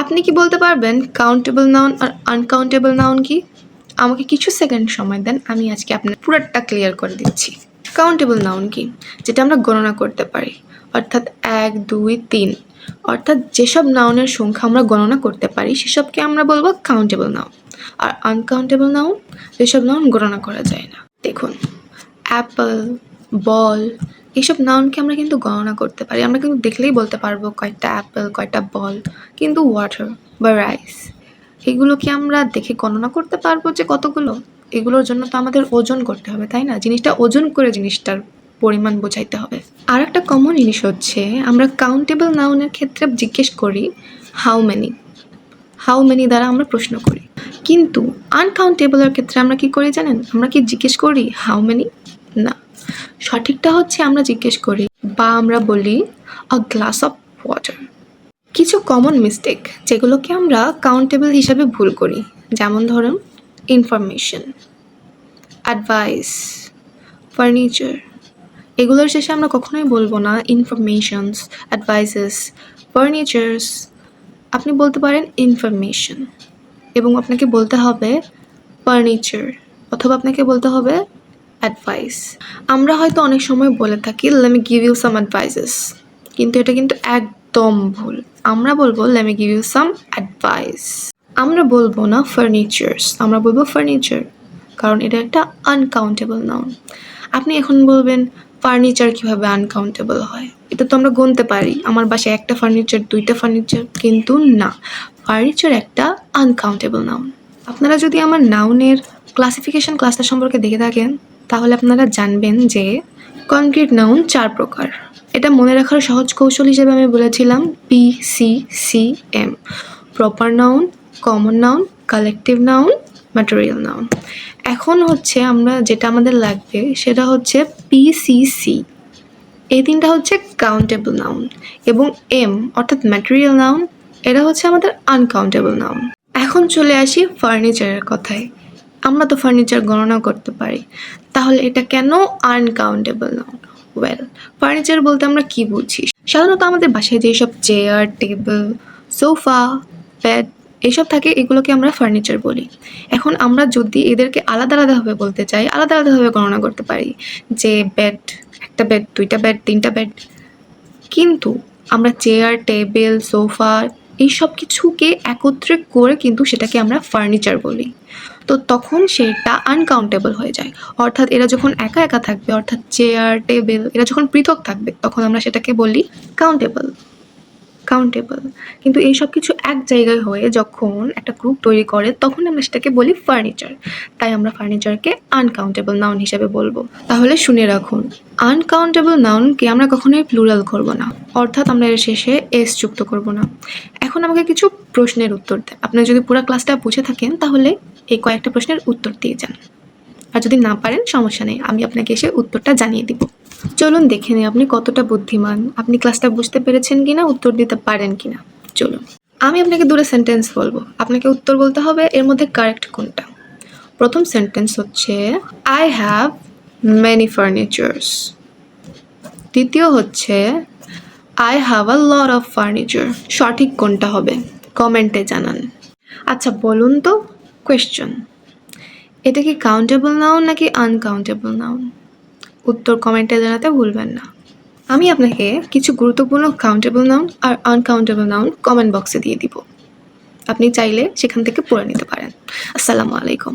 আপনি কি বলতে পারবেন কাউন্টেবল নাউন আর আনকাউন্টেবল নাউন কি? আমাকে কিছু সেকেন্ড সময় দেন, আমি আজকে আপনার পুরোটা ক্লিয়ার করে দিচ্ছি। কাউন্টেবল নাউন কি? যেটা আমরা গণনা করতে পারি, অর্থাৎ 1, 2, 3, অর্থাৎ যেসব নাউনের সংখ্যা আমরা গণনা করতে পারি সেসবকে আমরা বলবো কাউন্টেবল নাউন। আর আনকাউন্টেবল নাউন যেসব নাউন গণনা করা যায় না। দেখুন, অ্যাপল, বল, এইসব নাউনকে আমরা কিন্তু গণনা করতে পারি। আমরা কিন্তু দেখলেই বলতে পারবো কয়টা অ্যাপেল, কয়টা বল। কিন্তু ওয়াটার বা রাইস, এগুলোকে আমরা দেখে গণনা করতে পারবো যে কতগুলো? এগুলোর জন্য তো আমাদের ওজন করতে হবে, তাই না? জিনিসটা ওজন করে জিনিসটার পরিমাণ বোঝাইতে হবে। আর একটা কমন জিনিস হচ্ছে, আমরা কাউন্টেবল নাউনের ক্ষেত্রে জিজ্ঞেস করি হাউ মেনি দ্বারা আমরা প্রশ্ন করি। কিন্তু আনকাউন্টেবলের ক্ষেত্রে আমরা কি করি জানেন? আমরা কি জিজ্ঞেস করি হাউ মেনি? না, সঠিকটা হচ্ছে আমরা জিজ্ঞেস করি বা আমরা বলি আ গ্লাস অফ ওয়াটার। কিছু কমন মিস্টেক যেগুলোকে আমরা কাউন্টেবল হিসাবে ভুল করি, যেমন ধরুন ইনফরমেশন, অ্যাডভাইস, ফার্নিচার। এগুলোর শেষে আমরা কখনোই বলবো না ইনফরমেশনস, অ্যাডভাইসেস, ফার্নিচার্স। আপনি বলতে পারেন ইনফরমেশন এবং আপনাকে বলতে হবে ফার্নিচার, অথবা আপনাকে বলতে হবে অ্যাডভাইস। আমরা হয়তো অনেক সময় বলে থাকি let me give you some advices, কিন্তু এটা কিন্তু একদম ভুল। আমরা বলবো let me give you some advice. আমরা বলবো না ফার্নিচার্স, আমরা বলবো ফার্নিচার, কারণ এটা একটা আনকাউন্টেবল নাউন। আপনি এখন বলবেন ফার্নিচার কীভাবে আনকাউন্টেবল হয়? এটা তো আমরা গুনতে পারি, আমার বাসায় একটা ফার্নিচার, 2টা ফার্নিচার। কিন্তু না, ফার্নিচার একটা আনকাউন্টেবল নাউন। আপনারা যদি আমার নাউনের ক্লাসিফিকেশন ক্লাসটা সম্পর্কে দেখে থাকেন, তাহলে আপনারা জানবেন যে কনক্রিট নাউন 4 প্রকার। এটা মনে রাখার সহজ কৌশল হিসেবে আমি বলেছিলাম PCCM: proper noun, common noun, collective noun, material noun. এখন হচ্ছে আমরা যেটা আমাদের লাগবে সেটা হচ্ছে PCC। এই 3টা হচ্ছে কাউন্টেবল নাউন, এবং M অর্থাৎ ম্যাটেরিয়াল নাউন, এটা হচ্ছে আমাদের আনকাউন্টেবল নাউন। এখন চলে আসি ফার্নিচারের কথায়। আমরা তো ফার্নিচার গণনা করতে পারি, তাহলে এটা কেন আনকাউন্টেবল নাউন? ওয়েল, ফার্নিচার বলতে আমরা কি বুঝি? সাধারণত আমাদের বাসায় যেসব চেয়ার, টেবিল, সোফা, বেড এসব থাকে, এগুলোকে আমরা ফার্নিচার বলি। এখন আমরা যদি এদেরকে আলাদা আলাদাভাবে বলতে চাই, আলাদা আলাদাভাবে গণনা করতে পারি যে বেড, একটা বেড, 2টা বেড, 3টা বেড। কিন্তু আমরা চেয়ার, টেবিল, সোফা এইসব কিছুকে একত্রে করে কিন্তু সেটাকে আমরা ফার্নিচার বলি। তো তখন সেটা আনকাউন্টেবল হয়ে যায়। অর্থাৎ এরা যখন একা একা থাকবে, অর্থাৎ চেয়ার, টেবিল এরা যখন পৃথক থাকবে, তখন আমরা সেটাকে বলি কাউন্টেবল। কিন্তু এই সব কিছু এক জায়গায় হয়ে যখন একটা গ্রুপ তৈরি করে, তখন আমরা সেটাকে বলি ফার্নিচার। তাই আমরা ফার্নিচারকে আনকাউন্টেবল নাউন হিসেবে বলবো। তাহলে শুনে রাখুন, আনকাউন্টেবল নাউনকে আমরা কখনোই প্লুরাল করব না, অর্থাৎ আমরা এর শেষে এস যুক্ত করব না। এখন আমাকে কিছু প্রশ্নের উত্তর দেন। আপনি যদি পুরো ক্লাসটা বুঝে থাকেন, তাহলে এই কয়েকটা প্রশ্নের উত্তর দিয়ে যান। আর যদি না পারেন, সমস্যা নেই, আমি আপনাকে এসে উত্তরটা জানিয়ে দিব। চলুন দেখে নিই আপনি কতটা বুদ্ধিমান, আপনি ক্লাসটা বুঝতে পেরেছেন কিনা, উত্তর দিতে পারেন কিনা। চলুন, আমি আপনাকে 2টা সেন্টেন্স বলবো, আপনাকে উত্তর বলতে হবে এর মধ্যে কারেক্ট কোনটা। প্রথম সেন্টেন্স হচ্ছে আই হ্যাভ মেনি ফার্নিচার্স। দ্বিতীয় হচ্ছে I have a lot of furniture. সঠিক কোনটা হবে কমেন্টে জানান। আচ্ছা বলুন তো, কোয়েশ্চন, এটা কি কাউন্টেবল নাউন নাকি আনকাউন্টেবল নাউন? উত্তর কমেন্টে জানাতে ভুলবেন না। আমি আপনাকে কিছু গুরুত্বপূর্ণ কাউন্টেবল নাউন আর আনকাউন্টেবল নাউন কমেন্ট বক্সে দিয়ে দিব, আপনি চাইলে সেখান থেকে পড়ে নিতে পারেন। আসসালামু আলাইকুম।